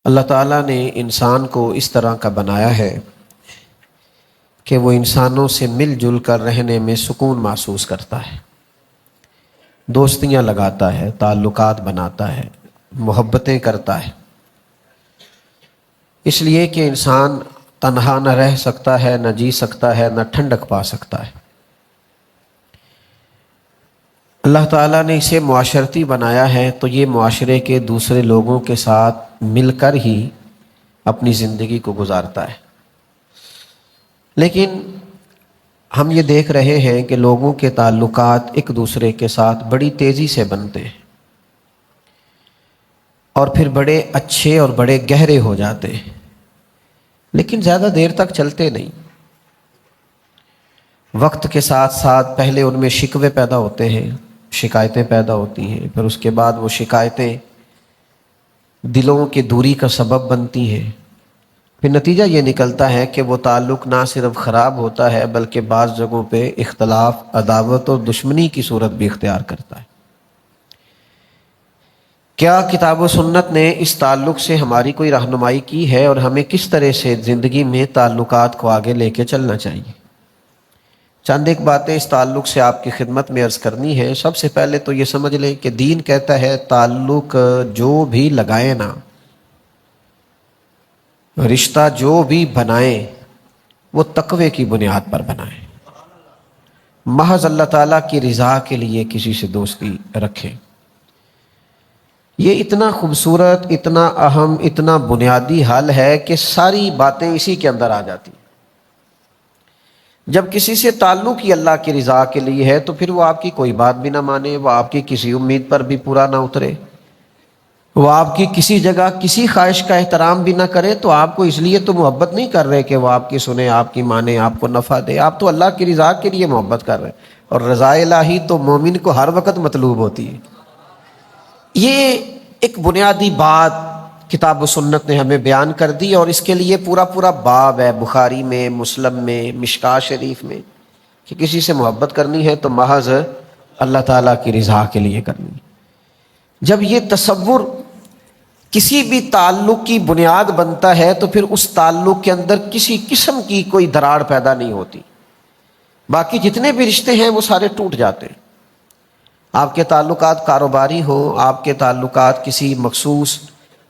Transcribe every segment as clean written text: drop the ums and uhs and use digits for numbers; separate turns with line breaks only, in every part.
اللہ تعالیٰ نے انسان کو اس طرح کا بنایا ہے کہ وہ انسانوں سے مل جل کر رہنے میں سکون محسوس کرتا ہے، دوستیاں لگاتا ہے، تعلقات بناتا ہے، محبتیں کرتا ہے، اس لیے کہ انسان تنہا نہ رہ سکتا ہے، نہ جی سکتا ہے، نہ ٹھنڈک پا سکتا ہے۔ اللہ تعالیٰ نے اسے معاشرتی بنایا ہے تو یہ معاشرے کے دوسرے لوگوں کے ساتھ مل کر ہی اپنی زندگی کو گزارتا ہے۔ لیکن ہم یہ دیکھ رہے ہیں کہ لوگوں کے تعلقات ایک دوسرے کے ساتھ بڑی تیزی سے بنتے ہیں اور پھر بڑے اچھے اور بڑے گہرے ہو جاتے ہیں، لیکن زیادہ دیر تک چلتے نہیں۔ وقت کے ساتھ ساتھ پہلے ان میں شکوے پیدا ہوتے ہیں، شکایتیں پیدا ہوتی ہیں، پھر اس کے بعد وہ شکایتیں دلوں کی دوری کا سبب بنتی ہیں، پھر نتیجہ یہ نکلتا ہے کہ وہ تعلق نہ صرف خراب ہوتا ہے بلکہ بعض جگہوں پہ اختلاف، عداوت اور دشمنی کی صورت بھی اختیار کرتا ہے۔ کیا کتاب و سنت نے اس تعلق سے ہماری کوئی رہنمائی کی ہے اور ہمیں کس طرح سے زندگی میں تعلقات کو آگے لے کے چلنا چاہیے؟ چند ایک باتیں اس تعلق سے آپ کی خدمت میں عرض کرنی ہے۔ سب سے پہلے تو یہ سمجھ لیں کہ دین کہتا ہے تعلق جو بھی لگائیں نا، رشتہ جو بھی بنائیں وہ تقوی کی بنیاد پر بنائیں، محض اللہ تعالیٰ کی رضا کے لیے کسی سے دوستی رکھیں۔ یہ اتنا خوبصورت، اتنا اہم، اتنا بنیادی حل ہے کہ ساری باتیں اسی کے اندر آ جاتی ہیں۔ جب کسی سے تعلق ہی اللہ کی رضا کے لیے ہے تو پھر وہ آپ کی کوئی بات بھی نہ مانے، وہ آپ کی کسی امید پر بھی پورا نہ اترے، وہ آپ کی کسی جگہ کسی خواہش کا احترام بھی نہ کرے، تو آپ کو اس لیے تو محبت نہیں کر رہے کہ وہ آپ کی سنے، آپ کی مانے، آپ کو نفع دے، آپ تو اللہ کی رضا کے لیے محبت کر رہے ہیں، اور رضا الہی تو مومن کو ہر وقت مطلوب ہوتی ہے۔ یہ ایک بنیادی بات کتاب و سنت نے ہمیں بیان کر دی، اور اس کے لیے پورا پورا باب ہے بخاری میں، مسلم میں، مشکاۃ شریف میں، کہ کسی سے محبت کرنی ہے تو محض اللہ تعالیٰ کی رضا کے لیے کرنی ہے۔ جب یہ تصور کسی بھی تعلق کی بنیاد بنتا ہے تو پھر اس تعلق کے اندر کسی قسم کی کوئی دراڑ پیدا نہیں ہوتی، باقی جتنے بھی رشتے ہیں وہ سارے ٹوٹ جاتے ہیں۔ آپ کے تعلقات کاروباری ہوں، آپ کے تعلقات کسی مخصوص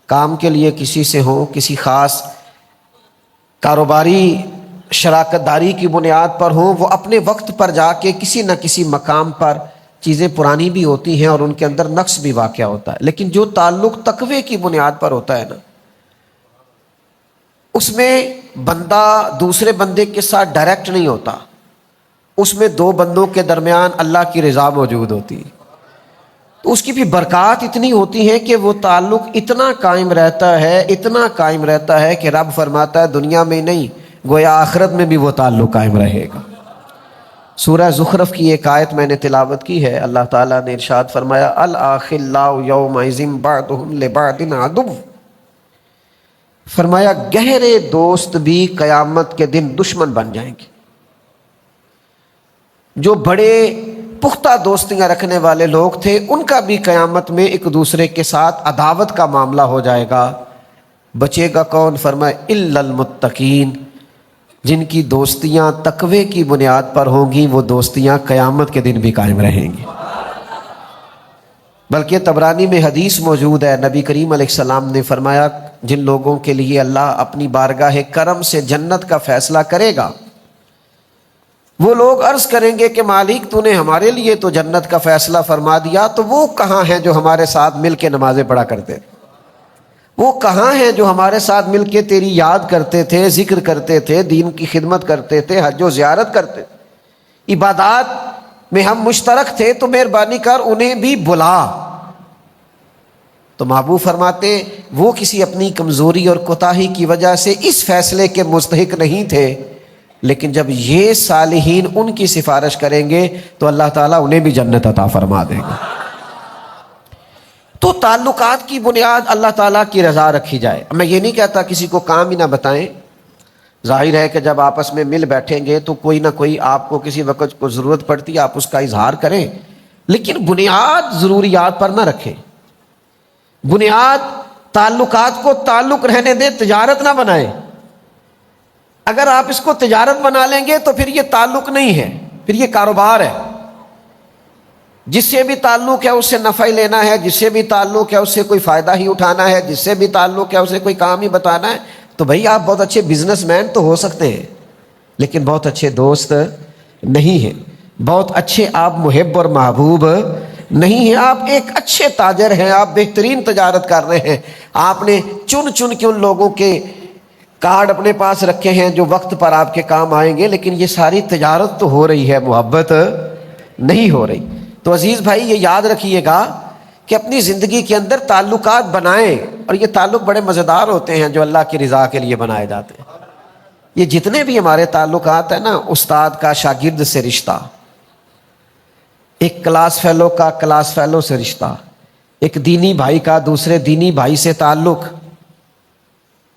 کام کے لیے کسی سے ہوں، کسی خاص کاروباری شراکت داری کی بنیاد پر ہوں، وہ اپنے وقت پر جا کے کسی نہ کسی مقام پر چیزیں پرانی بھی ہوتی ہیں اور ان کے اندر نقص بھی واقع ہوتا ہے، لیکن جو تعلق تقوی کی بنیاد پر ہوتا ہے نا، اس میں بندہ دوسرے بندے کے ساتھ ڈائریکٹ نہیں ہوتا، اس میں دو بندوں کے درمیان اللہ کی رضا موجود ہوتی ہے، تو اس کی بھی برکات اتنی ہوتی ہے کہ وہ تعلق اتنا قائم رہتا ہے، اتنا قائم رہتا ہے کہ رب فرماتا ہے دنیا میں نہیں گویا آخرت میں بھی وہ تعلق قائم رہے گا۔ سورہ زخرف کی ایک آیت میں نے تلاوت کی ہے، اللہ تعالیٰ نے ارشاد فرمایا الاخلاء یومئذ بعضهم لبعض عدو، فرمایا گہرے دوست بھی قیامت کے دن دشمن بن جائیں گے۔ جو بڑے پختہ دوستیاں رکھنے والے لوگ تھے ان کا بھی قیامت میں ایک دوسرے کے ساتھ عداوت کا معاملہ ہو جائے گا، بچے گا کون؟ فرمایا الا المتقین، جن کی دوستیاں تقوی کی بنیاد پر ہوں گی وہ دوستیاں قیامت کے دن بھی قائم رہیں گی۔ بلکہ طبرانی میں حدیث موجود ہے، نبی کریم علیہ السلام نے فرمایا جن لوگوں کے لیے اللہ اپنی بارگاہ کرم سے جنت کا فیصلہ کرے گا، وہ لوگ عرض کریں گے کہ مالک تو نے ہمارے لیے تو جنت کا فیصلہ فرما دیا، تو وہ کہاں ہیں جو ہمارے ساتھ مل کے نمازیں پڑھا کرتے تھے؟ وہ کہاں ہیں جو ہمارے ساتھ مل کے تیری یاد کرتے تھے، ذکر کرتے تھے، دین کی خدمت کرتے تھے، حج و زیارت کرتے تھے، عبادات میں ہم مشترک تھے، تو مہربانی کر انہیں بھی بلا۔ تو محبوب فرماتے وہ کسی اپنی کمزوری اور کوتاہی کی وجہ سے اس فیصلے کے مستحق نہیں تھے، لیکن جب یہ صالحین ان کی سفارش کریں گے تو اللہ تعالیٰ انہیں بھی جنت عطا فرما دے گا۔ تو تعلقات کی بنیاد اللہ تعالیٰ کی رضا رکھی جائے۔ میں یہ نہیں کہتا کسی کو کام ہی نہ بتائیں، ظاہر ہے کہ جب آپس میں مل بیٹھیں گے تو کوئی نہ کوئی آپ کو کسی وقت کو ضرورت پڑتی ہے، آپ اس کا اظہار کریں، لیکن بنیاد ضروریات پر نہ رکھیں، بنیاد تعلقات کو تعلق رہنے دیں، تجارت نہ بنائیں۔ اگر آپ اس کو تجارت بنا لیں گے تو پھر یہ تعلق نہیں ہے، پھر یہ کاروبار ہے۔ جس سے بھی تعلق ہے اس سے نفع ہی لینا ہے، جس سے بھی تعلق ہے اس سے کوئی فائدہ ہی اٹھانا ہے، جس سے بھی تعلق ہے اسے کوئی کام ہی بتانا ہے، تو بھائی آپ بہت اچھے بزنس مین تو ہو سکتے ہیں لیکن بہت اچھے دوست نہیں ہیں، بہت اچھے آپ محب اور محبوب نہیں ہیں۔ آپ ایک اچھے تاجر ہیں، آپ بہترین تجارت کر رہے ہیں، آپ نے چن چن کے ان لوگوں کے کارڈ اپنے پاس رکھے ہیں جو وقت پر آپ کے کام آئیں گے، لیکن یہ ساری تجارت تو ہو رہی ہے، محبت نہیں ہو رہی۔ تو عزیز بھائی یہ یاد رکھیے گا کہ اپنی زندگی کے اندر تعلقات بنائیں، اور یہ تعلق بڑے مزیدار ہوتے ہیں جو اللہ کی رضا کے لیے بنائے جاتے ہیں۔ یہ جتنے بھی ہمارے تعلقات ہیں نا، استاد کا شاگرد سے رشتہ، ایک کلاس فیلو کا کلاس فیلو سے رشتہ، ایک دینی بھائی کا دوسرے دینی بھائی سے تعلق،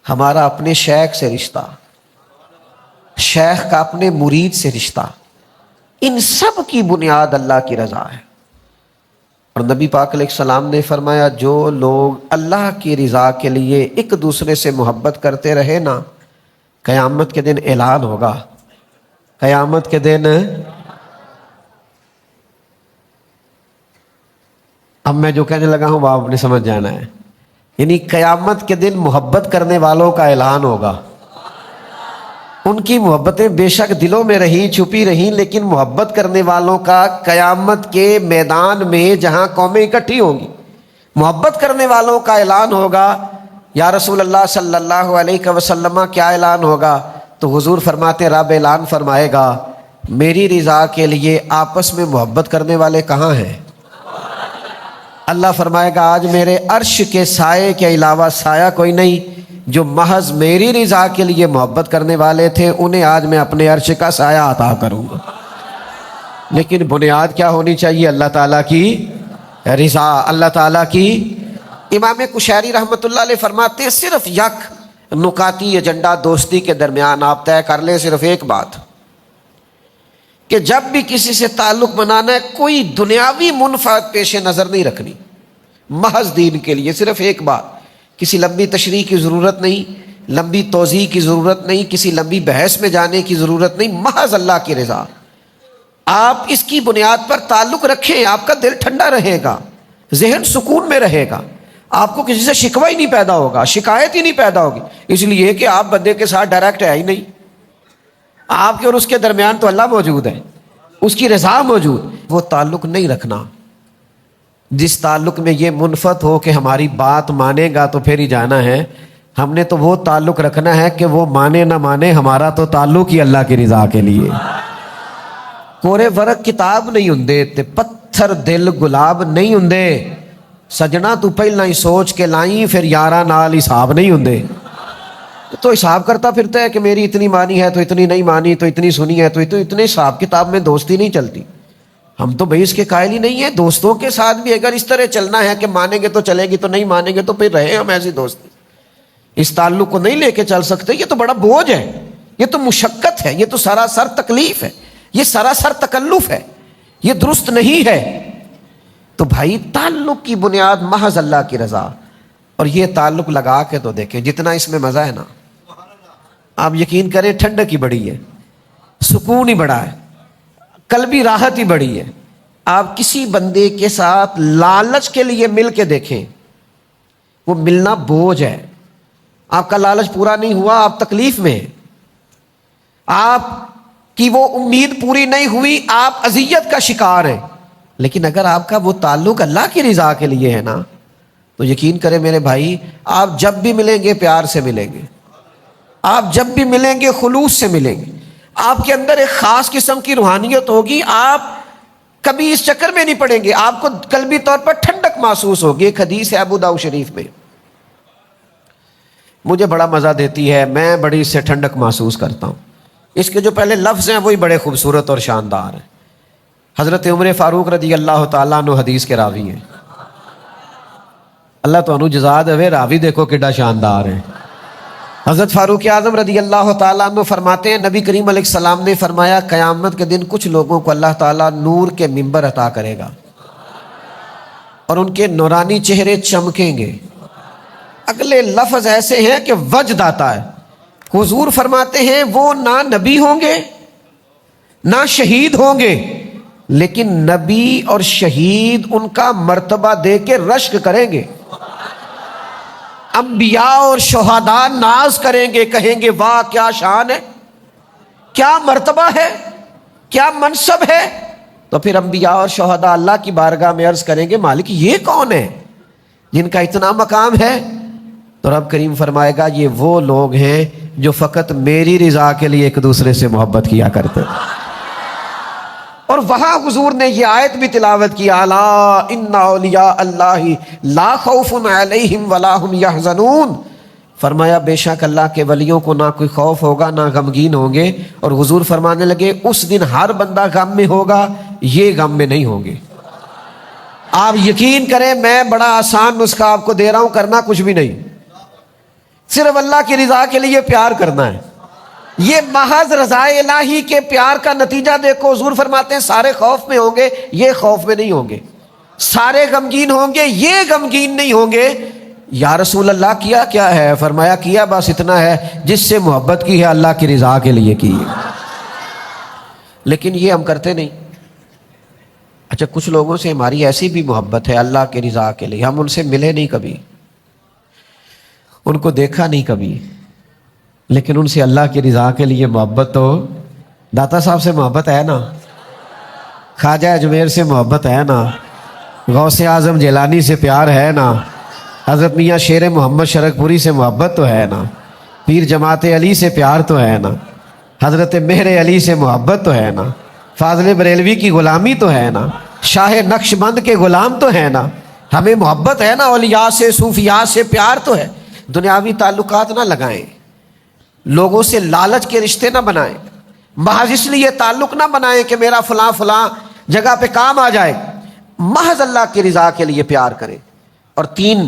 ہمارا اپنے شیخ سے رشتہ، شیخ کا اپنے مرید سے رشتہ، ان سب کی بنیاد اللہ کی رضا ہے۔ اور نبی پاک علیہ السلام نے فرمایا جو لوگ اللہ کی رضا کے لیے ایک دوسرے سے محبت کرتے رہے نا، قیامت کے دن اعلان ہوگا، قیامت کے دن، اب میں جو کہنے لگا ہوں وہ آپ نے سمجھ جانا ہے، یعنی قیامت کے دن محبت کرنے والوں کا اعلان ہوگا۔ ان کی محبتیں بے شک دلوں میں رہیں، چھپی رہیں، لیکن محبت کرنے والوں کا قیامت کے میدان میں جہاں قومیں اکٹھی ہوں گی، محبت کرنے والوں کا اعلان ہوگا۔ یا رسول اللہ صلی اللہ علیہ وسلم کیا اعلان ہوگا؟ تو حضور فرماتے رب اعلان فرمائے گا میری رضا کے لیے آپس میں محبت کرنے والے کہاں ہیں؟ اللہ فرمائے گا آج میرے عرش کے سائے کے علاوہ سایہ کوئی نہیں، جو محض میری رضا کے لیے محبت کرنے والے تھے انہیں آج میں اپنے عرش کا سایہ عطا کروں گا۔ لیکن بنیاد کیا ہونی چاہیے؟ اللہ تعالیٰ کی رضا، اللہ تعالیٰ کی۔ امام کشیری رحمۃ اللہ علیہ فرماتے ہیں صرف یک نکاتی ایجنڈا دوستی کے درمیان آپ طے کر لیں، صرف ایک بات کہ جب بھی کسی سے تعلق بنانا ہے کوئی دنیاوی منفعت پیش نظر نہیں رکھنی، محض دین کے لیے، صرف ایک بات، کسی لمبی تشریح کی ضرورت نہیں، لمبی توضیح کی ضرورت نہیں، کسی لمبی بحث میں جانے کی ضرورت نہیں، محض اللہ کی رضا۔ آپ اس کی بنیاد پر تعلق رکھیں، آپ کا دل ٹھنڈا رہے گا، ذہن سکون میں رہے گا، آپ کو کسی سے شکوہ ہی نہیں پیدا ہوگا، شکایت ہی نہیں پیدا ہوگی، اس لیے کہ آپ بندے کے ساتھ ڈائریکٹ ہے ہی نہیں، آپ کے اور اس کے درمیان تو اللہ موجود ہے، اس کی رضا موجود، وہ تعلق نہیں رکھنا۔ جس تعلق میں یہ منفعت ہو کہ ہماری بات مانے گا تو پھر ہی جانا ہے، ہم نے تو وہ تعلق رکھنا ہے کہ وہ مانے نہ مانے، ہمارا تو تعلق ہی اللہ کی رضا کے لیے۔ کورے ورق کتاب نہیں ہوندے تے پتھر دل گلاب نہیں ہوندے، سجنا تو پہلا ہی سوچ کے لائیں پھر یاراں نال حساب نہیں ہوندے۔ تو حساب کرتا پھرتا ہے کہ میری اتنی مانی ہے تو اتنی نہیں مانی، تو اتنی سنی ہے تو اتنے، حساب کتاب میں دوستی نہیں چلتی۔ ہم تو بھائی اس کے قائل ہی نہیں ہیں، دوستوں کے ساتھ بھی اگر اس طرح چلنا ہے کہ مانیں گے تو چلے گی، تو نہیں مانیں گے تو پھر رہے ہم ایسی دوستی، اس تعلق کو نہیں لے کے چل سکتے۔ یہ تو بڑا بوجھ ہے، یہ تو مشقت ہے، یہ تو سراسر تکلیف ہے، یہ سراسر تکلف ہے، یہ درست نہیں ہے۔ تو بھائی تعلق کی بنیاد محض اللہ کی رضا، اور یہ تعلق لگا کے تو دیکھیں جتنا اس میں مزہ ہے نا، آپ یقین کریں ٹھنڈک ہی بڑی ہے، سکون ہی بڑا ہے، قلبی راحت ہی بڑی ہے۔ آپ کسی بندے کے ساتھ لالچ کے لیے مل کے دیکھیں، وہ ملنا بوجھ ہے، آپ کا لالچ پورا نہیں ہوا، آپ تکلیف میں ہیں، آپ کی وہ امید پوری نہیں ہوئی، آپ اذیت کا شکار ہیں۔ لیکن اگر آپ کا وہ تعلق اللہ کی رضا کے لیے ہے نا، تو یقین کریں میرے بھائی، آپ جب بھی ملیں گے پیار سے ملیں گے، آپ جب بھی ملیں گے خلوص سے ملیں گے، آپ کے اندر ایک خاص قسم کی روحانیت ہوگی، آپ کبھی اس چکر میں نہیں پڑیں گے، آپ کو قلبی طور پر ٹھنڈک محسوس ہوگی۔ ایک حدیث ہے ابو داؤد شریف میں، مجھے بڑا مزہ دیتی ہے، میں بڑی اس سے ٹھنڈک محسوس کرتا ہوں، اس کے جو پہلے لفظ ہیں وہی بڑے خوبصورت اور شاندار ہیں۔ حضرت عمر فاروق رضی اللہ تعالیٰ عنہ حدیث کے راوی ہیں، اللہ تو انو جزا دے، راوی دیکھو کڈا شاندار ہے۔ حضرت فاروق اعظم رضی اللہ تعالیٰ عنہ فرماتے ہیں نبی کریم علیہ السلام نے فرمایا قیامت کے دن کچھ لوگوں کو اللہ تعالیٰ نور کے منبر عطا کرے گا، اور ان کے نورانی چہرے چمکیں گے، اگلے لفظ ایسے ہیں کہ وجد آتا ہے. حضور فرماتے ہیں وہ نہ نبی ہوں گے نہ شہید ہوں گے، لیکن نبی اور شہید ان کا مرتبہ دے کے رشک کریں گے. انبیاء اور شہداء ناز کریں گے، کہیں گے واہ کیا شان ہے، کیا مرتبہ ہے، کیا منصب ہے. تو پھر انبیاء اور شہداء اللہ کی بارگاہ میں عرض کریں گے مالک یہ کون ہے جن کا اتنا مقام ہے؟ تو رب کریم فرمائے گا یہ وہ لوگ ہیں جو فقط میری رضا کے لیے ایک دوسرے سے محبت کیا کرتے. اور وہاں حضور نے یہ آیت بھی تلاوت کی، الا ان اولیاء اللہ لا خوف علیہم ولا هم یحزنون. فرمایا بے شک اللہ کے ولیوں کو نہ کوئی خوف ہوگا نہ غمگین ہوں گے. اور حضور فرمانے لگے اس دن ہر بندہ غم میں ہوگا، یہ غم میں نہیں ہوں گے. آپ یقین کریں میں بڑا آسان نسخہ آپ کو دے رہا ہوں، کرنا کچھ بھی نہیں، صرف اللہ کی رضا کے لیے پیار کرنا ہے. یہ محض رضا الہی کے پیار کا نتیجہ دیکھو. حضور فرماتے ہیں سارے خوف میں ہوں گے، یہ خوف میں نہیں ہوں گے. سارے غمگین ہوں گے، یہ غمگین نہیں ہوں گے. یا رسول اللہ کیا کیا ہے؟ فرمایا کیا بس اتنا ہے جس سے محبت کی ہے اللہ کی رضا کے لیے کی ہے. لیکن یہ ہم کرتے نہیں. اچھا کچھ لوگوں سے ہماری ایسی بھی محبت ہے اللہ کی رضا کے لیے، ہم ان سے ملے نہیں کبھی، ان کو دیکھا نہیں کبھی، لیکن ان سے اللہ کی رضا کے لیے محبت تو داتا صاحب سے محبت ہے نا، خواجہ اجمیر سے محبت ہے نا، غوث اعظم جیلانی سے پیار ہے نا، حضرت میاں شیر محمد شرک پوری سے محبت تو ہے نا، پیر جماعت علی سے پیار تو ہے نا، حضرت مہر علی سے محبت تو ہے نا، فاضل بریلوی کی غلامی تو ہے نا، شاہ نقش بند کے غلام تو ہے نا. ہمیں محبت ہے نا، اولیاء سے صوفیاء سے پیار تو ہے. دنیاوی تعلقات نہ لگائیں، لوگوں سے لالچ کے رشتے نہ بنائیں، محض اس لیے تعلق نہ بنائیں کہ میرا فلاں فلاں جگہ پہ کام آ جائے. محض اللہ کی رضا کے لیے پیار کریں. اور 3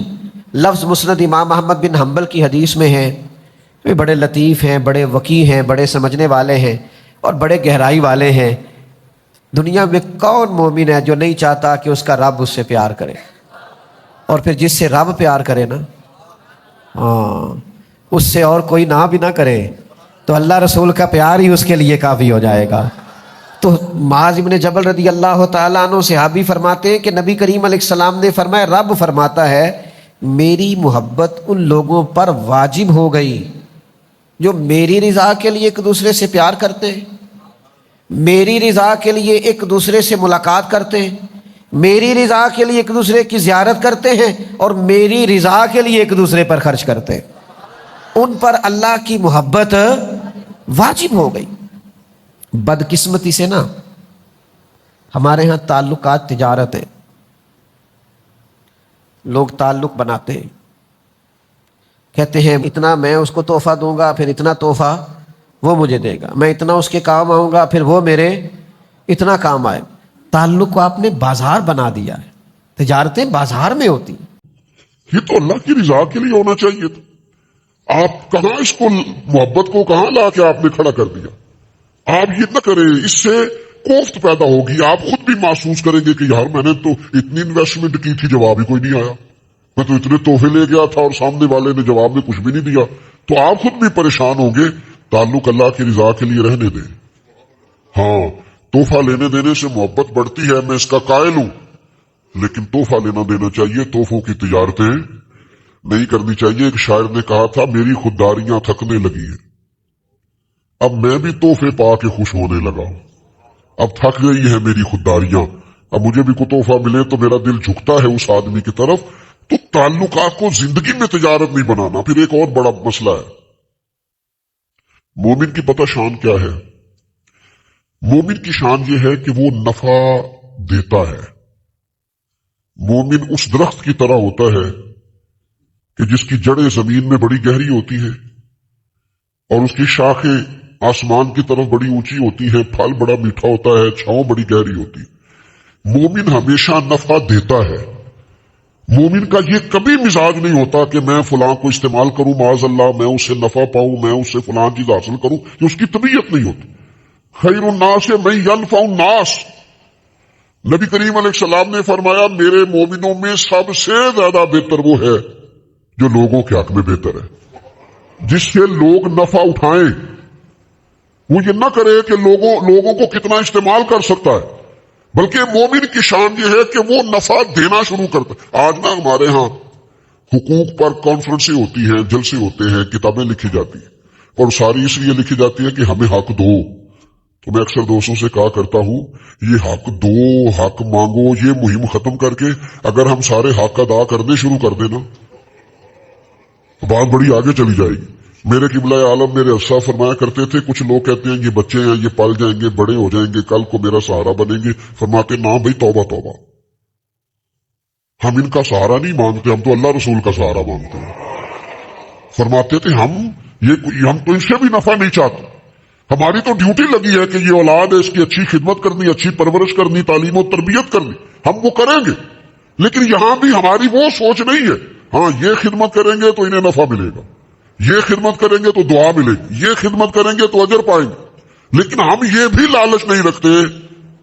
لفظ مسند امام احمد بن حنبل کی حدیث میں ہیں، وہ بڑے لطیف ہیں، بڑے وقی ہیں، بڑے سمجھنے والے ہیں اور بڑے گہرائی والے ہیں. دنیا میں کون مومن ہے جو نہیں چاہتا کہ اس کا رب اس سے پیار کرے؟ اور پھر جس سے رب پیار کرے نا، اس سے اور کوئی نہ بھی نہ کرے تو اللہ رسول کا پیار ہی اس کے لیے کافی ہو جائے گا. تو معاذ بن جبل رضی اللہ تعالیٰ عنہ صحابی فرماتے ہیں کہ نبی کریم علیہ السلام نے فرمایا رب فرماتا ہے میری محبت ان لوگوں پر واجب ہو گئی جو میری رضا کے لیے ایک دوسرے سے پیار کرتے ہیں، میری رضا کے لیے ایک دوسرے سے ملاقات کرتے ہیں، میری رضا کے لیے ایک دوسرے کی زیارت کرتے ہیں اور میری رضا کے لیے ایک دوسرے پر خرچ کرتے ہیں. ان پر اللہ کی محبت واجب ہو گئی. بدقسمتی سے نا ہمارے ہاں تعلقات تجارت ہے، لوگ تعلق بناتے ہیں، کہتے ہیں اتنا میں اس کو تحفہ دوں گا پھر اتنا تحفہ وہ مجھے دے گا، میں اتنا اس کے کام آؤں گا پھر وہ میرے اتنا کام آئے. تعلق کو آپ نے بازار بنا دیا ہے. تجارتیں بازار میں ہوتی ہیں.
یہ تو اللہ کی رضا کے لیے ہونا چاہیے تھا. آپ کہاں اس کو محبت کو کہاں لا کے آپ نے کھڑا کر دیا. آپ یہ نہ کریں، اس سے کوفت پیدا ہوگی. آپ خود بھی محسوس کریں گے کہ یار میں نے تو اتنی انویسٹمنٹ کی تھی جواب ہی کوئی نہیں آیا، میں تو اتنے تحفے لے گیا تھا اور سامنے والے نے جواب میں کچھ بھی نہیں دیا. تو آپ خود بھی پریشان ہوں گے. تعلق اللہ کی رضا کے لیے رہنے دیں. ہاں تحفہ لینے دینے سے محبت بڑھتی ہے، میں اس کا قائل ہوں، لیکن تحفہ لینا دینا چاہیے، تحفوں کی تجارتیں نہیں کرنی چاہیے. ایک شاعر نے کہا تھا میری خودداریاں تھکنے لگی ہیں، اب میں بھی تحفے پا کے خوش ہونے لگا ہوں. اب تھک گئی ہیں میری خودداریاں، اب مجھے بھی کوئی تحفہ ملے تو میرا دل جھکتا ہے اس آدمی کی طرف. تو تعلقات کو زندگی میں تجارت نہیں بنانا. پھر ایک اور بڑا مسئلہ ہے، مومن کی پتہ شان کیا ہے؟ مومن کی شان یہ ہے کہ وہ نفع دیتا ہے. مومن اس درخت کی طرح ہوتا ہے کہ جس کی جڑیں زمین میں بڑی گہری ہوتی ہیں اور اس کی شاخیں آسمان کی طرف بڑی اونچی ہوتی ہیں، پھل بڑا میٹھا ہوتا ہے، چھاؤں بڑی گہری ہوتی. مومن ہمیشہ نفع دیتا ہے. مومن کا یہ کبھی مزاج نہیں ہوتا کہ میں فلاں کو استعمال کروں، معاذ اللہ میں اس سے نفع پاؤں، میں اس سے فلاں چیز حاصل کروں. یہ اس کی طبیعت نہیں ہوتی. خیر الناس من ینفع الناس، نبی کریم علیہ السلام نے فرمایا میرے مومنوں میں سب سے زیادہ بہتر وہ ہے جو لوگوں کے حق میں بہتر ہے، جس سے لوگ نفع اٹھائیں. وہ یہ نہ کرے کہ لوگوں کو کتنا استعمال کر سکتا ہے، بلکہ مومن کی شان یہ ہے کہ وہ نفع دینا شروع کرتا ہے. آج نا ہمارے ہاں حقوق پر کانفرنسیں ہوتی ہیں، جلسے ہوتے ہیں، کتابیں لکھی جاتی ہیں، اور ساری اس لیے لکھی جاتی ہے کہ ہمیں حق دو. تو میں اکثر دوستوں سے کہا کرتا ہوں، یہ حق دو، حق مانگو، یہ مہم ختم کر کے اگر ہم سارے حق ادا کرنے شروع کر دیں نا تو بات بڑی آگے چلی جائے گی. میرے قبلہ عالم میرے اسا فرمایا کرتے تھے، کچھ لوگ کہتے ہیں یہ بچے ہیں، یہ پل جائیں گے، بڑے ہو جائیں گے، کل کو میرا سہارا بنیں گے. فرماتے نا بھائی، توبہ توبہ، ہم ان کا سہارا نہیں مانگتے، ہم تو اللہ رسول کا سہارا مانگتے ہیں. فرماتے تھے ہم تو ان سے بھی نفع نہیں چاہتے، ہماری تو ڈیوٹی لگی ہے کہ یہ اولاد ہے، اس کی اچھی خدمت کرنی، اچھی پرورش کرنی، تعلیم و تربیت کرنی، ہم وہ کریں گے. لیکن یہاں بھی ہماری وہ سوچ نہیں ہے، ہاں یہ خدمت کریں گے تو انہیں نفع ملے گا، یہ خدمت کریں گے تو دعا ملے گی، یہ خدمت کریں گے تو اجر پائیں گے. لیکن ہم یہ بھی لالچ نہیں رکھتے،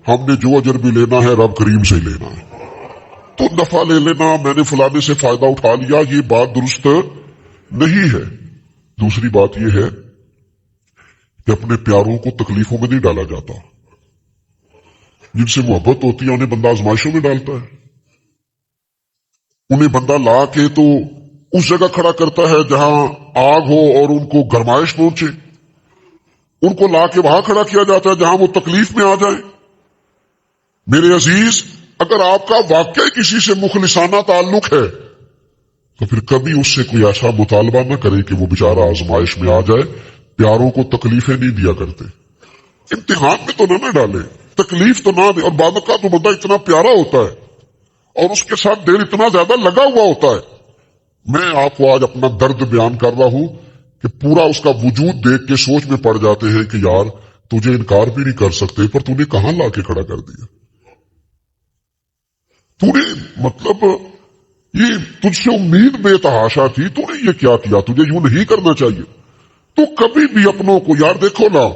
ہم نے جو اجر بھی لینا ہے رب کریم سے ہی لینا ہے. تو نفع لے لینا، میں نے فلانے سے فائدہ اٹھا لیا، یہ بات درست نہیں ہے. دوسری بات یہ ہے کہ اپنے پیاروں کو تکلیفوں میں نہیں ڈالا جاتا. جن سے محبت ہوتی ہے انہیں بندہ آزمائشوں میں ڈالتا ہے. انہیں بندہ لا کے تو اس جگہ کھڑا کرتا ہے جہاں آگ ہو اور ان کو گرمائش پہنچے، ان کو لا کے وہاں کھڑا کیا جاتا ہے جہاں وہ تکلیف میں آ جائیں. میرے عزیز، اگر آپ کا واقعی کسی سے مخلصانہ تعلق ہے تو پھر کبھی اس سے کوئی ایسا مطالبہ نہ کرے کہ وہ بیچارہ آزمائش میں آ جائے. پیاروں کو تکلیفیں نہیں دیا کرتے، امتحان میں تو نہ ڈالے، تکلیف تو نہ دے. اور بعد کا تو بندہ اتنا پیارا ہوتا ہے اور اس کے ساتھ دل اتنا زیادہ لگا ہوا ہوتا ہے. میں آپ کو آج اپنا درد بیان کر رہا ہوں کہ پورا اس کا وجود دیکھ کے سوچ میں پڑ جاتے ہیں کہ یار تجھے انکار بھی نہیں کر سکتے، پر تو نے کہاں لا کے کھڑا کر دیا. تو نے مطلب یہ تجھ سے امید بے تحاشا تھی، تو نے یہ کیا کیا، تجھے یوں نہیں کرنا چاہیے. تو کبھی بھی اپنوں کو، یار دیکھو نا،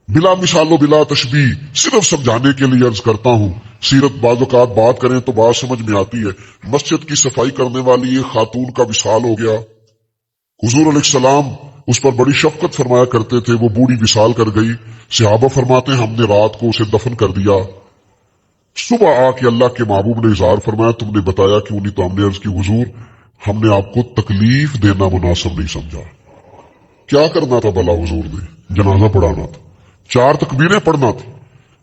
بلا مثال و بلا تشبیہ، صرف سمجھانے کے لیے عرض کرتا ہوں. سیرت بعض اوقات بات کریں تو بات سمجھ میں آتی ہے. مسجد کی صفائی کرنے والی ایک خاتون کا وصال ہو گیا. حضور علیہ السلام اس پر بڑی شفقت فرمایا کرتے تھے. وہ بوڑھی وصال کر گئی. صحابہ فرماتے ہیں ہم نے رات کو اسے دفن کر دیا. صبح آ کے اللہ کے محبوب نے اظہار فرمایا تم نے بتایا کیوں نہیں؟ تو ہم نے عرض کی حضور ہم نے آپ کو تکلیف دینا مناسب نہیں سمجھا. کیا کرنا تھا بھلا حضور نے؟ جنازہ پڑھانا تھا، 4 تکبیریں پڑھنا تھی.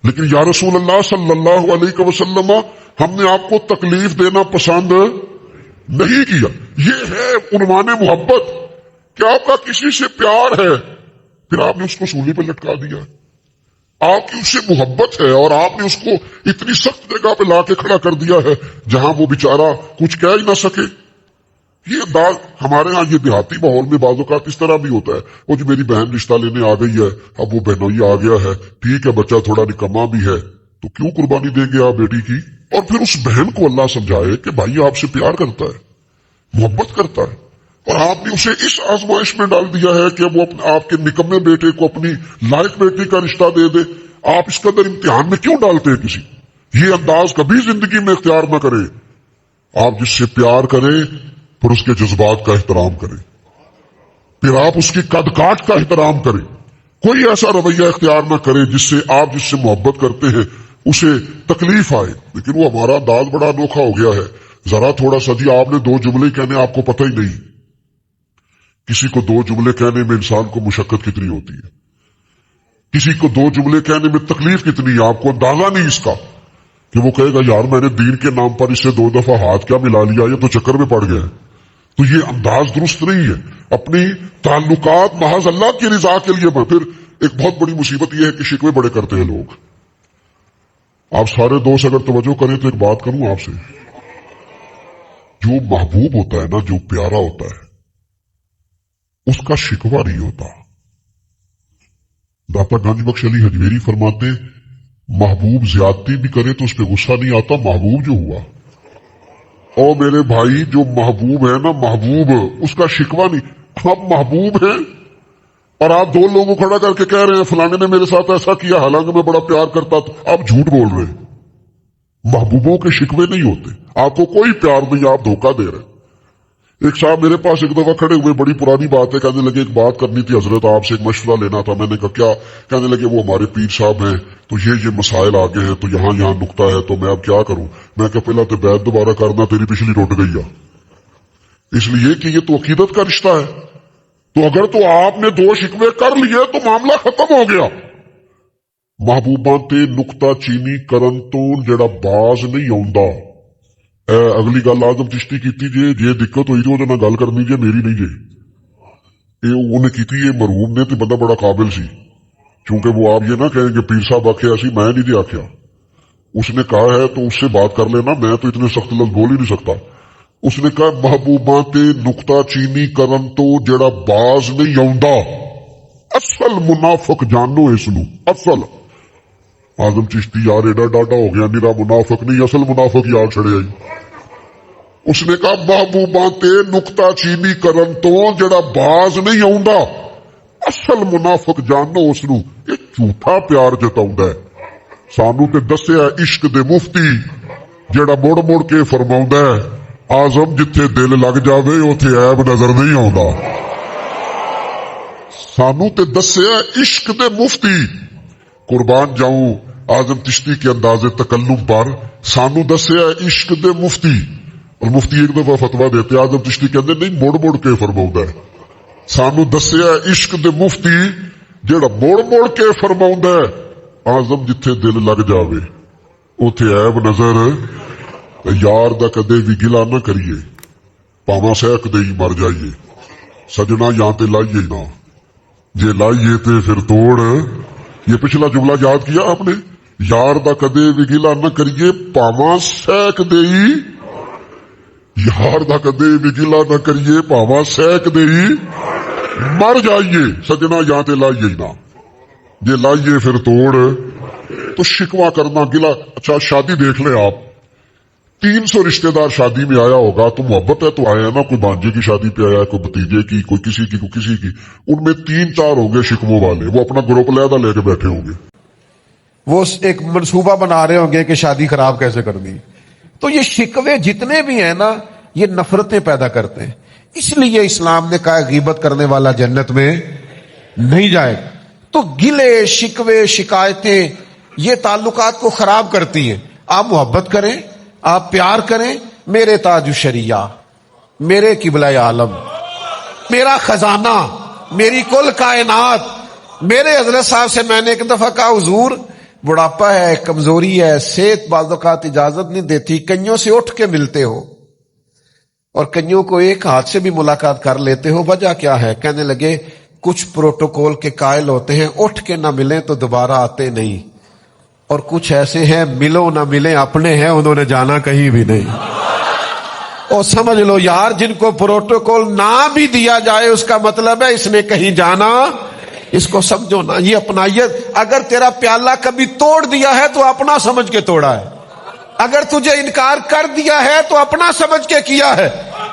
لیکن یا رسول اللہ صلی اللہ علیہ وسلم ہم نے آپ کو تکلیف دینا پسند نہیں کیا. یہ ہے عنوان محبت کہ آپ کا کسی سے پیار ہے، پھر آپ نے اس کو سولی پہ لٹکا دیا. آپ کی اس سے محبت ہے اور آپ نے اس کو اتنی سخت جگہ پہ لا کے کھڑا کر دیا ہے جہاں وہ بیچارہ کچھ کہہ ہی نہ سکے. یہ انداز ہمارے ہاں، یہ دیہاتی ماحول میں بعض اوقات اس طرح بھی ہوتا ہے. وہ جو میری بہن رشتہ لینے آ گئی ہے، اب وہ بہنوئی آ گیا ہے، ٹھیک ہے بچہ تھوڑا نکما بھی ہے تو کیوں قربانی دیں گے آپ بیٹی کی؟ اور پھر اس بہن کو اللہ سمجھائے کہ بھائی آپ سے پیار کرتا ہے، محبت کرتا ہے، اور آپ نے اسے اس آزمائش میں ڈال دیا ہے کہ وہ آپ کے نکمے بیٹے کو اپنی لائق بیٹی کا رشتہ دے دے. آپ اس قدر امتحان میں کیوں ڈالتے ہیں کسی؟ یہ انداز کبھی زندگی میں اختیار نہ کرے. آپ جس سے پیار کریں پھر اس کے جذبات کا احترام کریں، پھر آپ اس کی قد کاٹ کا احترام کریں. کوئی ایسا رویہ اختیار نہ کرے جس سے آپ جس سے محبت کرتے ہیں اسے تکلیف آئے. لیکن وہ ہمارا انداز بڑا انوکھا ہو گیا ہے. ذرا تھوڑا سا جی آپ نے 2 جملے کہنے، آپ کو پتہ ہی نہیں کسی کو 2 جملے کہنے میں انسان کو مشقت کتنی ہوتی ہے، کسی کو 2 جملے کہنے میں تکلیف کتنی ہے. آپ کو اندازہ نہیں اس کا کہ وہ کہے گا یار میں نے دین کے نام پر اسے 2 دفعہ ہاتھ کیا ملا لیا، یہ تو چکر میں پڑ گیا ہے. تو یہ انداز درست نہیں ہے. اپنی تعلقات محض اللہ کی رضا کے لیے. پھر ایک بہت بڑی مصیبت یہ ہے کہ شکوے بڑے کرتے ہیں لوگ. آپ سارے دوست اگر توجہ کریں تو ایک بات کروں آپ سے، جو محبوب ہوتا ہے نا، جو پیارا ہوتا ہے، اس کا شکوہ نہیں ہوتا. داتا گنج بخش علی حجویری فرماتے محبوب زیادتی بھی کرے تو اس پہ غصہ نہیں آتا. محبوب جو ہوا، اور میرے بھائی جو محبوب ہے نا، محبوب اس کا شکوہ نہیں. آپ محبوب ہیں اور آپ 2 لوگوں کھڑا کر کے کہہ رہے ہیں فلانے نے میرے ساتھ ایسا کیا حالانکہ میں بڑا پیار کرتا تھا. آپ جھوٹ بول رہے ہیں. محبوبوں کے شکوے نہیں ہوتے. آپ کو کوئی پیار نہیں، آپ دھوکہ دے رہے ہیں. ایک صاحب میرے پاس ایک دفعہ کھڑے ہوئے، بڑی پرانی بات ہے، کہنے لگے ایک بات کرنی تھی حضرت آپ سے، ایک مشورہ لینا تھا۔ میں نے کہا کیا؟ کہنے لگے وہ ہمارے پیر صاحب ہیں تو یہ مسائل آگے ہیں تو یہاں نکتہ ہے، تو میں اب کیا کروں؟ میں کہا پہلا تو بیعت دوبارہ کرنا، تیری پچھلی ٹوٹ گئی ہے، اس لیے کہ یہ تو عقیدت کا رشتہ ہے، تو اگر تو آپ نے 2 شکوے کر لیے تو معاملہ ختم ہو گیا۔ محبوباں تے نکتہ چینی کرن تو جڑا باز نہیں آوندا۔ اگلی گل آزم چشتی کیتی جے دقت ہوئی تو نہ گل کرنی جے، میری نہیں جے، یہ انہیں کیتی، یہ مرحوم نے تو بندہ بڑا قابل سی، چونکہ وہ آپ یہ نہ کہیں کہ پیر صاحب آکھیا سی، میں نہیں جی آکھیا، اس نے کہا ہے تو اس سے بات کر لینا، میں تو اتنے سخت لفظ بول ہی نہیں سکتا۔ اس نے کہا محبوباں تے نکتہ چینی کرن تو جڑا باز نہیں آوندا، اصل منافق جانو اس نو، اصل آزم چشتی یار ایڈا ڈاڈا ہو گیا، میرا منافق نہیں اصل منافق یاد چھڑے آئی۔ اس نے کہا محبوباں تے نکتہ چینی کرن تو جڑا باز نہیں آوندا، اصل منافق جانو اس نو، یہ جھوٹا پیار جتاوندا ہے۔ سانو تے دسیا عشق دے مفتی جڑا مڑ مڑ کے فرماوندا ہے آزم جتھے دل لگ جاوے اوتھے عیب نظر نہیں آوندا۔ سانو تے دسیا عشق دے مفتی، قربان جاؤں آزم چشتی کے انداز تکلم پر، سانو دسیا عشق دے مفتی، اور مفتی ایک دفعہ فتویٰ دیتے، آزم چشتی کہندے نہیں مڑ مڑ کے فرماؤندا ہے، سانو دسیا عشق دے مفتی جڑا مڑ مڑ کے فرماؤندا ہے آزم جتھے دل لگ جاوے اوتھے عیب نظر، یار دا کدے بھی گلا نہ کریے، پاواں سہک دے ہی مر جائیے، سجنا یہاں تے لائیے نہ، جے لائیے تے پھر توڑ۔ یہ پچھلا جملہ یاد کیا آپ نے؟ یار دا کدے بھی گلا نہ کریے، پاواں سہک دے ہی، یار دا کدے بھی گلا نہ کریے، پاواں سہک دے ہی مر جائیے، سجنا یہاں تے لائیے نہ، جے لائیے پھر توڑ۔ تو شکوہ کرنا، گلا۔ اچھا شادی دیکھ لیں آپ، 300 رشتہ دار شادی میں آیا ہوگا تو محبت ہے تو آیا نا، کوئی بانجے کی شادی پہ آیا، کوئی بھتیجے کی، کوئی کسی کی، کوئی کسی کی، ان میں 3-4 ہوں گے شکموں والے، وہ اپنا گروپ علیحدہ لے کے بیٹھے ہوں گے،
وہ ایک منصوبہ بنا رہے ہوں گے کہ شادی خراب کیسے کرنی۔ تو یہ شکوے جتنے بھی ہیں نا، یہ نفرتیں پیدا کرتے ہیں، اس لیے اسلام نے کہا غیبت کرنے والا جنت میں نہیں جائے۔ تو گلے شکوے شکایتیں یہ تعلقات کو خراب کرتی ہیں۔ آپ محبت کریں، آپ پیار کریں، میرے تاج الشریعہ، میرے قبلہ عالم، میرا خزانہ، میری کل کائنات، میرے حضرت صاحب سے میں نے ایک دفعہ کہا حضور بڑھاپا ہے، کمزوری ہے، صحت بعض اوقات اجازت نہیں دیتی، کئیوں سے اٹھ کے ملتے ہو اور کئیوں کو ایک ہاتھ سے بھی ملاقات کر لیتے ہو، وجہ کیا ہے؟ کہنے لگے کچھ پروٹوکول کے قائل ہوتے ہیں، اٹھ کے نہ ملیں تو دوبارہ آتے نہیں، اور کچھ ایسے ہیں ملو نہ ملیں اپنے ہیں، انہوں نے جانا کہیں بھی نہیں۔ اور سمجھ لو یار جن کو پروٹوکول نہ بھی دیا جائے اس کا مطلب ہے اس نے کہیں جانا، اس کو سمجھو نا، یہ اپنائیت۔ اگر تیرا پیالہ کبھی توڑ دیا ہے تو اپنا سمجھ کے توڑا ہے، اگر تجھے انکار کر دیا ہے تو اپنا سمجھ کے کیا ہے،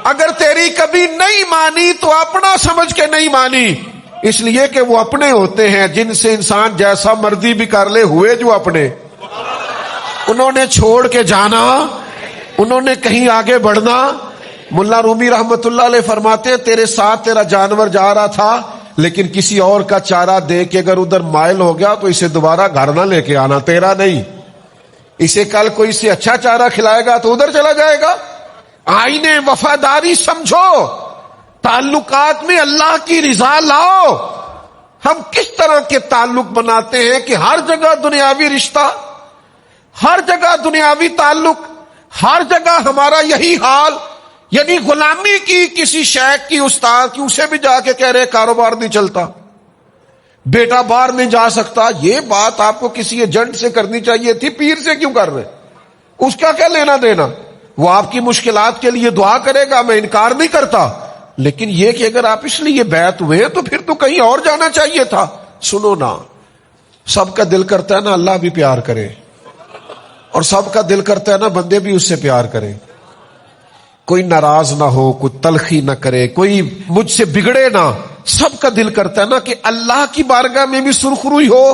اگر تیری کبھی نہیں مانی تو اپنا سمجھ کے نہیں مانی، اس لیے کہ وہ اپنے ہوتے ہیں جن سے انسان جیسا مرضی بھی کر لے، ہوئے جو اپنے، انہوں نے چھوڑ کے جانا، انہوں نے کہیں آگے بڑھنا۔ ملا رومی رحمت اللہ علیہ فرماتے ہیں تیرے ساتھ تیرا جانور جا رہا تھا لیکن کسی اور کا چارہ دے کے اگر ادھر مائل ہو گیا تو اسے دوبارہ گھر نہ لے کے آنا، تیرا نہیں، اسے کل کوئی سے اچھا چارہ کھلائے گا تو ادھر چلا جائے گا۔ آئین وفاداری سمجھو، تعلقات میں اللہ کی رضا لاؤ۔ ہم کس طرح کے تعلق بناتے ہیں کہ ہر جگہ دنیاوی رشتہ، ہر جگہ دنیاوی تعلق، ہر جگہ ہمارا یہی حال، یعنی غلامی کی کسی شیخ کی، استاد کی، اسے بھی جا کے کہہ رہے کاروبار نہیں چلتا، بیٹا باہر نہیں جا سکتا۔ یہ بات آپ کو کسی ایجنٹ سے کرنی چاہیے تھی، پیر سے کیوں کر رہے؟ اس کا کیا لینا دینا؟ وہ آپ کی مشکلات کے لیے دعا کرے گا، میں انکار نہیں کرتا، لیکن یہ کہ اگر آپ اس لیے بیعت ہوئے تو پھر تو کہیں اور جانا چاہیے تھا۔ سنو نا، سب کا دل کرتا ہے نا اللہ بھی پیار کرے، اور سب کا دل کرتا ہے نا بندے بھی اس سے پیار کریں، کوئی ناراض نہ ہو، کوئی تلخی نہ کرے، کوئی مجھ سے بگڑے نہ۔ سب کا دل کرتا ہے نا کہ اللہ کی بارگاہ میں بھی سرخروئی ہو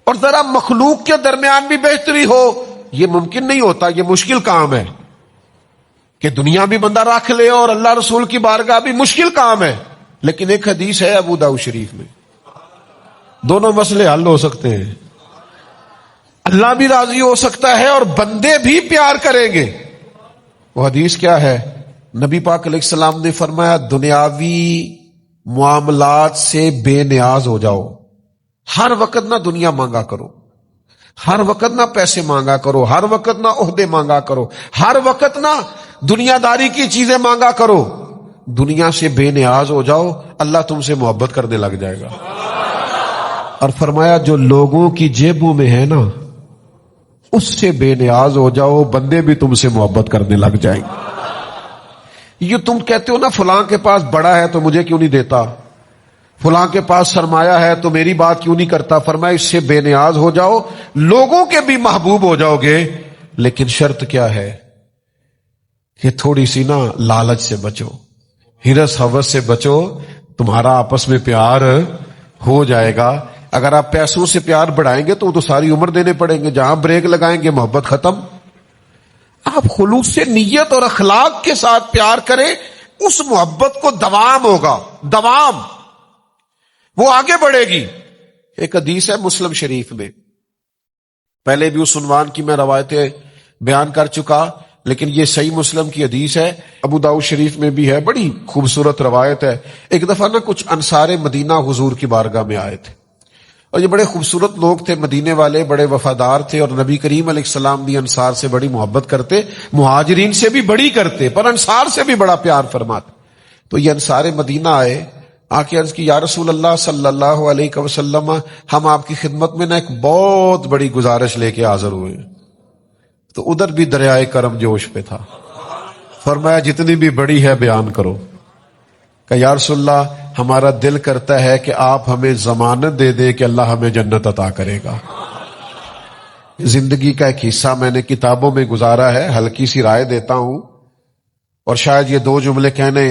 اور ذرا مخلوق کے درمیان بھی بہتری ہو۔ یہ ممکن نہیں ہوتا، یہ مشکل کام ہے، کہ دنیا بھی بندہ رکھ لے اور اللہ رسول کی بارگاہ بھی مشکل کام ہے، لیکن ایک حدیث ہے ابو داؤد شریف میں، دونوں مسئلے حل ہو سکتے ہیں، اللہ بھی راضی ہو سکتا ہے اور بندے بھی پیار کریں گے۔ وہ حدیث کیا ہے؟ نبی پاک علیہ السلام نے فرمایا دنیاوی معاملات سے بے نیاز ہو جاؤ، ہر وقت نہ دنیا مانگا کرو، ہر وقت نہ پیسے مانگا کرو، ہر وقت نہ عہدے مانگا کرو، ہر وقت نہ دنیا داری کی چیزیں مانگا کرو، دنیا سے بے نیاز ہو جاؤ، اللہ تم سے محبت کرنے لگ جائے گا۔ اور فرمایا جو لوگوں کی جیبوں میں ہے نا اس سے بے نیاز ہو جاؤ، بندے بھی تم سے محبت کرنے لگ جائیں گے۔ یہ تم کہتے ہو نا فلاں کے پاس بڑا ہے تو مجھے کیوں نہیں دیتا، فلاں کے پاس سرمایہ ہے تو میری بات کیوں نہیں کرتا، فرمایا اس سے بے نیاز ہو جاؤ، لوگوں کے بھی محبوب ہو جاؤ گے، لیکن شرط کیا ہے کہ تھوڑی سی نا لالچ سے بچو، ہرس ہوس سے بچو، تمہارا آپس میں پیار ہو جائے گا۔ اگر آپ پیسوں سے پیار بڑھائیں گے تو ساری عمر دینے پڑیں گے، جہاں بریک لگائیں گے محبت ختم۔ آپ خلوص سے نیت اور اخلاق کے ساتھ پیار کریں، اس محبت کو دوام ہوگا، دوام، وہ آگے بڑھے گی۔ ایک حدیث ہے مسلم شریف میں، پہلے بھی اس عنوان کی میں روایتیں بیان کر چکا، لیکن یہ صحیح مسلم کی حدیث ہے، ابو داؤد شریف میں بھی ہے، بڑی خوبصورت روایت ہے۔ ایک دفعہ نا کچھ انصار مدینہ حضور کی بارگاہ میں آئے تھے، اور یہ بڑے خوبصورت لوگ تھے، مدینے والے، بڑے وفادار تھے، اور نبی کریم علیہ السلام بھی انصار سے بڑی محبت کرتے، مہاجرین سے بھی بڑی کرتے، پر انصار سے بھی بڑا پیار فرماتے۔ تو یہ انصار مدینہ آئے، آ کے عرض کی یا رسول اللہ صلی اللہ علیہ وسلم، ہم آپ کی خدمت میں نا ایک بہت بڑی گزارش لے کے حاضر ہوئے۔ تو ادھر بھی دریائے کرم جوش پہ تھا، فرمایا جتنی بھی بڑی ہے بیان کرو۔ کہ یا رسول اللہ ہمارا دل کرتا ہے کہ آپ ہمیں ضمانت دے دے کہ اللہ ہمیں جنت عطا کرے گا۔ زندگی کا ایک حصہ میں نے کتابوں میں گزارا ہے، ہلکی سی رائے دیتا ہوں، اور شاید یہ دو جملے کہنے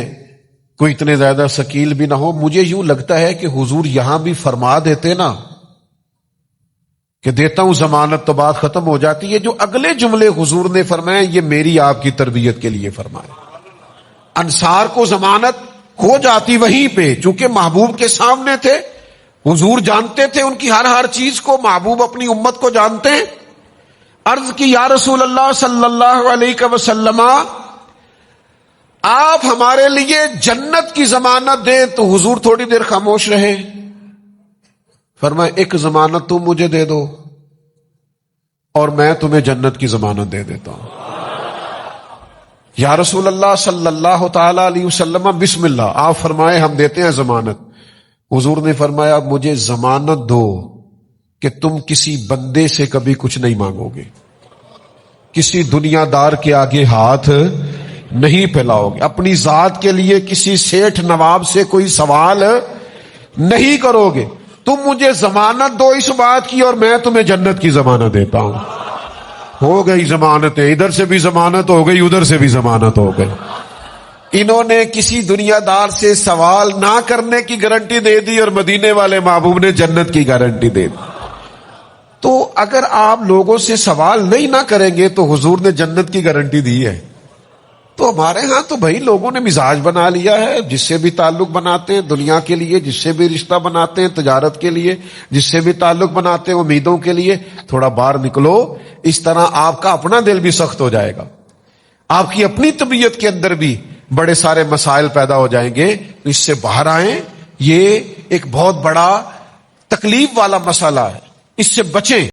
کوئی اتنے زیادہ ثقیل بھی نہ ہو۔ مجھے یوں لگتا ہے کہ حضور یہاں بھی فرما دیتے نا کہ دیتا ہوں ضمانت تو بات ختم ہو جاتی ہے، جو اگلے جملے حضور نے فرمائے یہ میری آپ کی تربیت کے لیے فرمائے۔ انصار کو ضمانت ہو جاتی وہیں پہ، چونکہ محبوب کے سامنے تھے، حضور جانتے تھے ان کی ہر چیز کو، محبوب اپنی امت کو جانتے ہیں۔ عرض کی یا رسول اللہ صلی اللہ علیہ وسلم آپ ہمارے لیے جنت کی ضمانت دیں، تو حضور تھوڑی دیر خاموش رہے، فرمایا ایک ضمانت تم مجھے دے دو اور میں تمہیں جنت کی ضمانت دے دیتا ہوں۔ یا رسول اللہ صلی اللہ تعالی علیہ وسلم بسم اللہ، آپ فرمائے ہم دیتے ہیں ضمانت۔ حضور نے فرمایا مجھے ضمانت دو کہ تم کسی بندے سے کبھی کچھ نہیں مانگو گے، کسی دنیا دار کے آگے ہاتھ نہیں پھیلاؤ گے، اپنی ذات کے لیے کسی سیٹھ نواب سے کوئی سوال نہیں کرو گے، تم مجھے ضمانت دو اس بات کی اور میں تمہیں جنت کی ضمانت دیتا ہوں۔ ہو گئی ضمانتیں، ادھر سے بھی ضمانت ہو گئی، ادھر سے بھی ضمانت ہو گئی۔ انہوں نے کسی دنیا دار سے سوال نہ کرنے کی گارنٹی دے دی، اور مدینے والے محبوب نے جنت کی گارنٹی دے دی۔ تو اگر آپ لوگوں سے سوال نہیں نہ کریں گے تو حضور نے جنت کی گارنٹی دی ہے۔ تو ہمارے ہاں تو بھائی لوگوں نے مزاج بنا لیا ہے، جس سے بھی تعلق بناتے ہیں دنیا کے لیے، جس سے بھی رشتہ بناتے ہیں تجارت کے لیے، جس سے بھی تعلق بناتے ہیں امیدوں کے لیے، تھوڑا باہر نکلو، اس طرح آپ کا اپنا دل بھی سخت ہو جائے گا، آپ کی اپنی طبیعت کے اندر بھی بڑے سارے مسائل پیدا ہو جائیں گے۔ اس سے باہر آئیں، یہ ایک بہت بڑا تکلیف والا مسئلہ ہے، اس سے بچیں۔